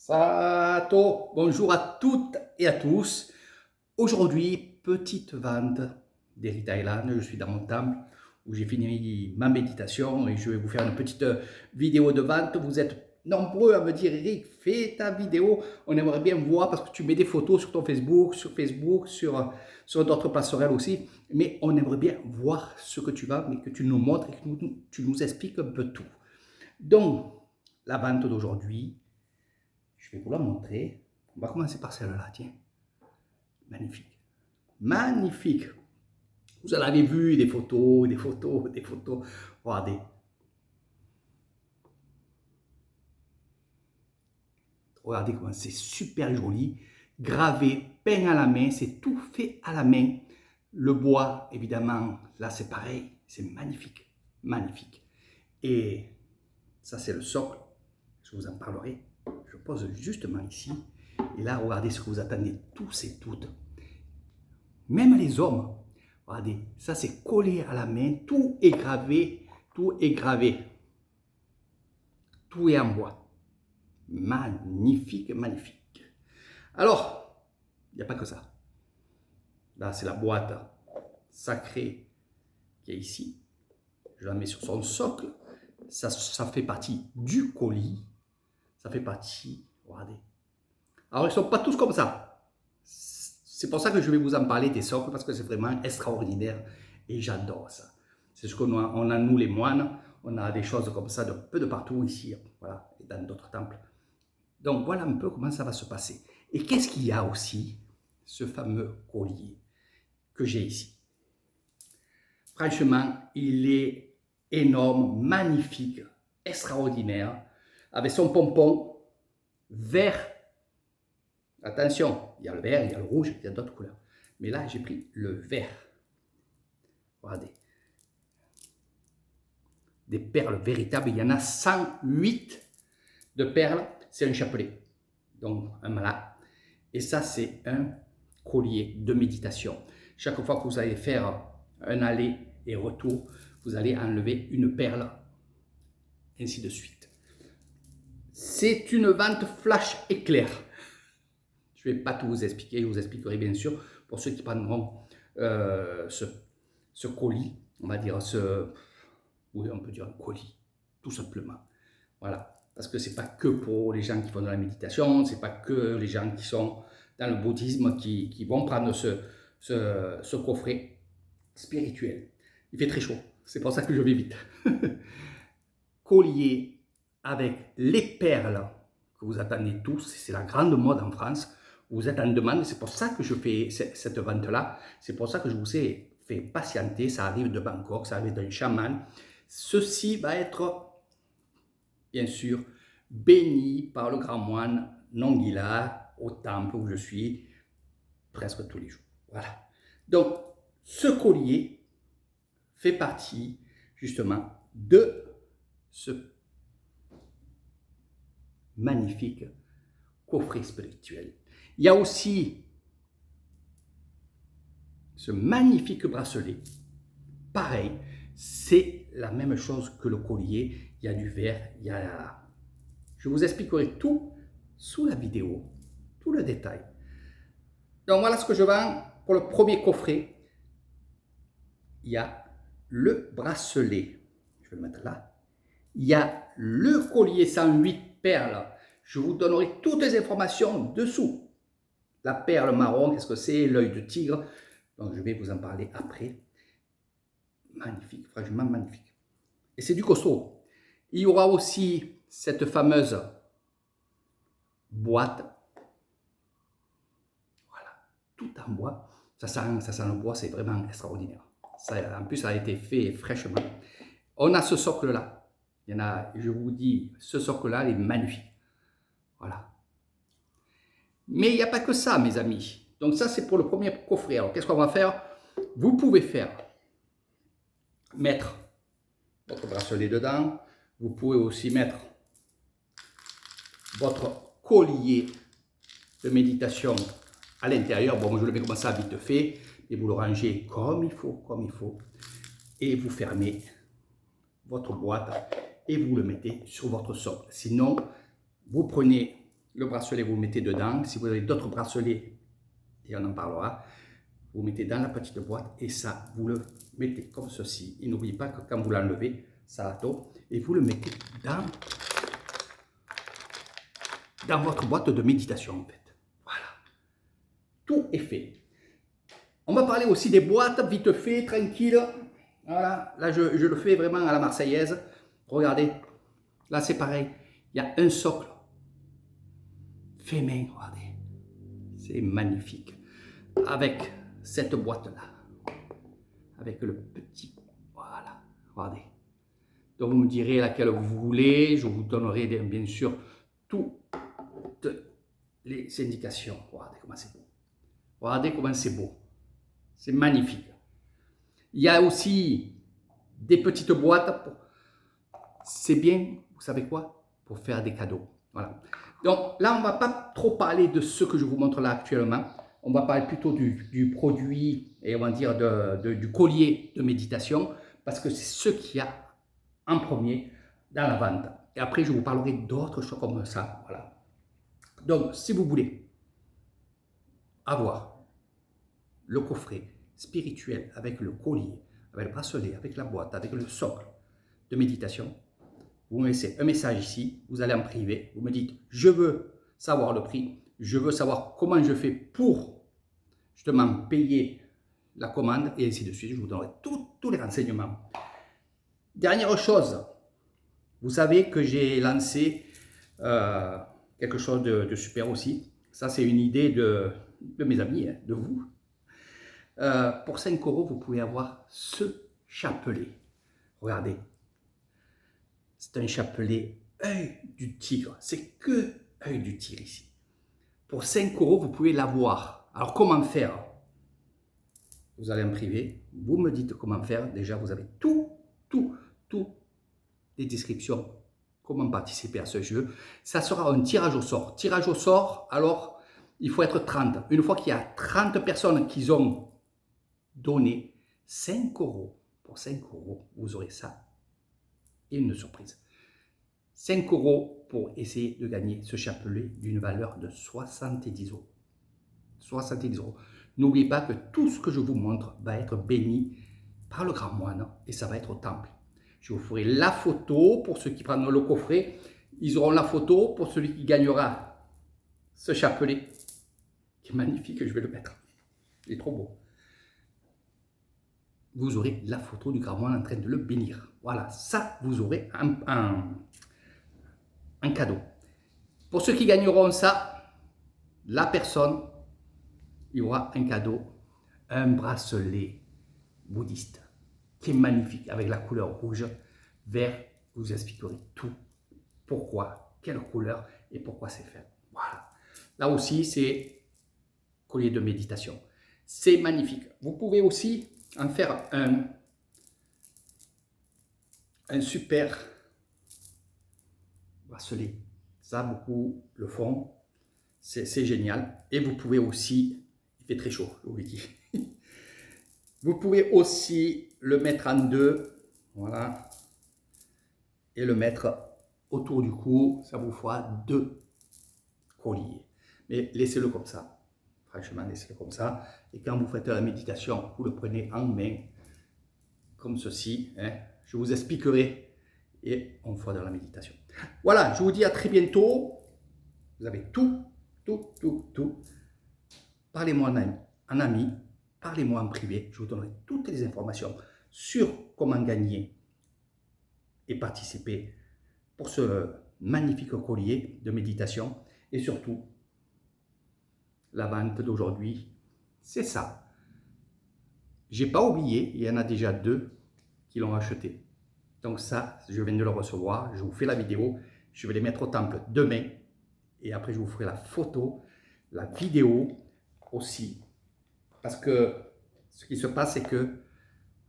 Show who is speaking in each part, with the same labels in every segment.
Speaker 1: Sato, bonjour à toutes et à tous. Aujourd'hui, petite vente d'Eri Thaïlande. Je suis dans mon temple où j'ai fini ma méditation et je vais vous faire une petite vidéo de vente. Vous êtes nombreux à me dire, Eric, fais ta vidéo. On aimerait bien voir parce que tu mets des photos sur ton Facebook, sur d'autres passerelles aussi. Mais on aimerait bien voir ce que tu vas, mais que tu nous montres et que tu nous expliques un peu tout. Donc, la vente d'aujourd'hui, je vais vous la montrer. On va commencer par celle-là, tiens. Magnifique. Magnifique. Vous en avez vu des photos, des photos, des photos. Regardez. Regardez comment c'est super joli. Gravé, peint à la main. C'est tout fait à la main. Le bois, évidemment, là c'est pareil. C'est magnifique. Magnifique. Et ça, c'est le socle. Je vous en parlerai. Je pose justement ici. Et là, regardez ce que vous attendez tous et toutes. Même les hommes, regardez, ça c'est collé à la main, tout est gravé, tout est gravé. Tout est en bois. Magnifique, magnifique. Alors, il n'y a pas que ça. Là, c'est la boîte sacrée qui est ici. Je la mets sur son socle. Ça fait partie du colis. Ça fait partie, regardez. Alors, ils ne sont pas tous comme ça. C'est pour ça que je vais vous en parler des socles, parce que c'est vraiment extraordinaire et j'adore ça. C'est ce qu'on a, nous les moines, on a des choses comme ça de peu de partout ici, voilà, et dans d'autres temples. Donc voilà un peu comment ça va se passer. Et qu'est-ce qu'il y a aussi, ce fameux collier que j'ai ici. Franchement, il est énorme, magnifique, extraordinaire, avec son pompon vert. Attention, il y a le vert, il y a le rouge, il y a d'autres couleurs. Mais là, j'ai pris le vert. Regardez. Des perles véritables. Il y en a 108 de perles. C'est un chapelet. Donc, un mala. Et ça, c'est un collier de méditation. Chaque fois que vous allez faire un aller et retour, vous allez enlever une perle, ainsi de suite. C'est une vente flash éclair. Je ne vais pas tout vous expliquer, je vous expliquerai bien sûr pour ceux qui prendront ce colis, on va dire oui, on peut dire un colis, tout simplement. Voilà, parce que ce n'est pas que pour les gens qui font de la méditation, ce n'est pas que les gens qui sont dans le bouddhisme qui vont prendre ce coffret spirituel. Il fait très chaud, c'est pour ça que je vais vite. Collier avec les perles que vous attendez tous, c'est la grande mode en France. Vous êtes en demande, c'est pour ça que je fais cette vente-là, c'est pour ça que je vous ai fait patienter, ça arrive de Bangkok, ça arrive d'un chaman. Ceci va être, bien sûr, béni par le grand moine Nongila au temple où je suis presque tous les jours. Voilà. Donc, ce collier fait partie, justement, de ce magnifique coffret spirituel. Il y a aussi ce magnifique bracelet. Pareil, c'est la même chose que le collier. Il y a du verre, il y a... Je vous expliquerai tout sous la vidéo, tout le détail. Donc voilà ce que je vends pour le premier coffret. Il y a le bracelet. Je vais le mettre là. Il y a le collier 108 perles. Je vous donnerai toutes les informations dessous. La perle marron, qu'est-ce que c'est? L'œil de tigre. Donc je vais vous en parler après. Magnifique, franchement magnifique. Et c'est du costaud. Il y aura aussi cette fameuse boîte. Voilà, tout en bois. Ça sent le bois, c'est vraiment extraordinaire. Ça, en plus, ça a été fait fraîchement. On a ce socle-là. Il y en a, je vous dis, ce socle-là, il est magnifique. Voilà. Mais il n'y a pas que ça, mes amis. Donc ça, c'est pour le premier coffret. Alors, qu'est-ce qu'on va faire? Vous pouvez mettre votre bracelet dedans. Vous pouvez aussi mettre votre collier de méditation à l'intérieur. Bon, je le mets comme ça, vite fait. Et vous le rangez comme il faut, comme il faut. Et vous fermez votre boîte et vous le mettez sur votre socle. Sinon, vous prenez Le bracelet, vous le mettez dedans. Si vous avez d'autres bracelets, et on en parlera, vous mettez dans la petite boîte et ça, vous le mettez comme ceci. Et n'oubliez pas que quand vous l'enlevez, ça tombe et vous le mettez dans votre boîte de méditation en fait. Voilà, tout est fait. On va parler aussi des boîtes, vite fait, tranquille. Voilà, là je le fais vraiment à la marseillaise. Regardez, là c'est pareil, il y a un socle fait main, regardez. C'est magnifique. Avec cette boîte-là, avec le petit, voilà, regardez. Donc vous me direz laquelle vous voulez, je vous donnerai bien sûr toutes les indications. Regardez comment c'est beau. Regardez comment c'est beau. C'est magnifique. Il y a aussi des petites boîtes. C'est bien, vous savez quoi? Pour faire des cadeaux. Voilà. Donc là, on ne va pas trop parler de ce que je vous montre là actuellement. On va parler plutôt du produit et on va dire du collier de méditation parce que c'est ce qu'il y a en premier dans la vente. Et après, je vous parlerai d'autres choses comme ça. Voilà. Donc, si vous voulez avoir le coffret spirituel avec le collier, avec le bracelet, avec la boîte, avec le socle de méditation, vous me laissez un message ici, vous allez en privé, vous me dites « Je veux savoir le prix, je veux savoir comment je fais pour justement payer la commande et ainsi de suite. » Je vous donnerai tous les renseignements. Dernière chose, vous savez que j'ai lancé quelque chose de super aussi. Ça, c'est une idée de mes amis, hein, de vous. Pour 5 €, vous pouvez avoir ce chapelet. Regardez. C'est un chapelet œil du tigre. C'est que œil du tigre ici. Pour 5 €, vous pouvez l'avoir. Alors, comment faire? Vous allez en privé. Vous me dites comment faire. Déjà, vous avez tout les descriptions. Comment participer à ce jeu. Ça sera un tirage au sort. Tirage au sort, alors, il faut être 30. Une fois qu'il y a 30 personnes qui ont donné 5 €, pour 5 €, vous aurez ça. Et une surprise. 5 € pour essayer de gagner ce chapelet d'une valeur de 70 €. 70 €. N'oubliez pas que tout ce que je vous montre va être béni par le grand moine et ça va être au temple. Je vous ferai la photo pour ceux qui prendront le coffret. Ils auront la photo pour celui qui gagnera ce chapelet. Qui est magnifique, je vais le mettre. Il est trop beau. Vous aurez la photo du grand moine en train de le bénir. Voilà, ça, vous aurez un cadeau. Pour ceux qui gagneront ça, la personne, il y aura un cadeau, un bracelet bouddhiste qui est magnifique avec la couleur rouge, vert. Je vous expliquerai tout, pourquoi, quelle couleur et pourquoi c'est fait. Voilà. Là aussi, c'est collier de méditation. C'est magnifique. Vous pouvez aussi en faire un super bracelet. Ça, beaucoup le font. C'est génial. Et vous pouvez aussi, il fait très chaud, je vous le dis. Vous pouvez aussi le mettre en deux, voilà, et le mettre autour du cou. Ça vous fera 2 colliers. Mais laissez-le comme ça. Franchement, laissez-le comme ça. Et quand vous faites la méditation, vous le prenez en main, comme ceci. Hein. Je vous expliquerai et on fera de la méditation. Voilà, je vous dis à très bientôt. Vous avez tout. Parlez-moi en ami, parlez-moi en privé. Je vous donnerai toutes les informations sur comment gagner et participer pour ce magnifique collier de méditation. Et surtout, la vente d'aujourd'hui, c'est ça. J'ai pas oublié, il y en a déjà 2 qui l'ont acheté. Donc ça, je viens de le recevoir. Je vous fais la vidéo. Je vais les mettre au temple demain. Et après, je vous ferai la photo, la vidéo aussi. Parce que ce qui se passe, c'est que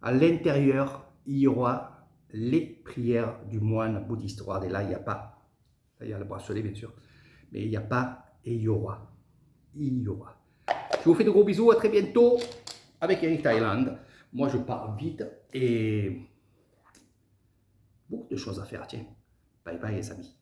Speaker 1: à l'intérieur, il y aura les prières du moine bouddhiste. Regardez, là, il n'y a pas. Là, il y a le bracelet, bien sûr. Mais il n'y a pas et il y aura. Il y aura. Je vous fais de gros bisous. À très bientôt avec Eric Thailand. Moi, je pars vite et beaucoup de choses à faire. Tiens, bye bye les amis.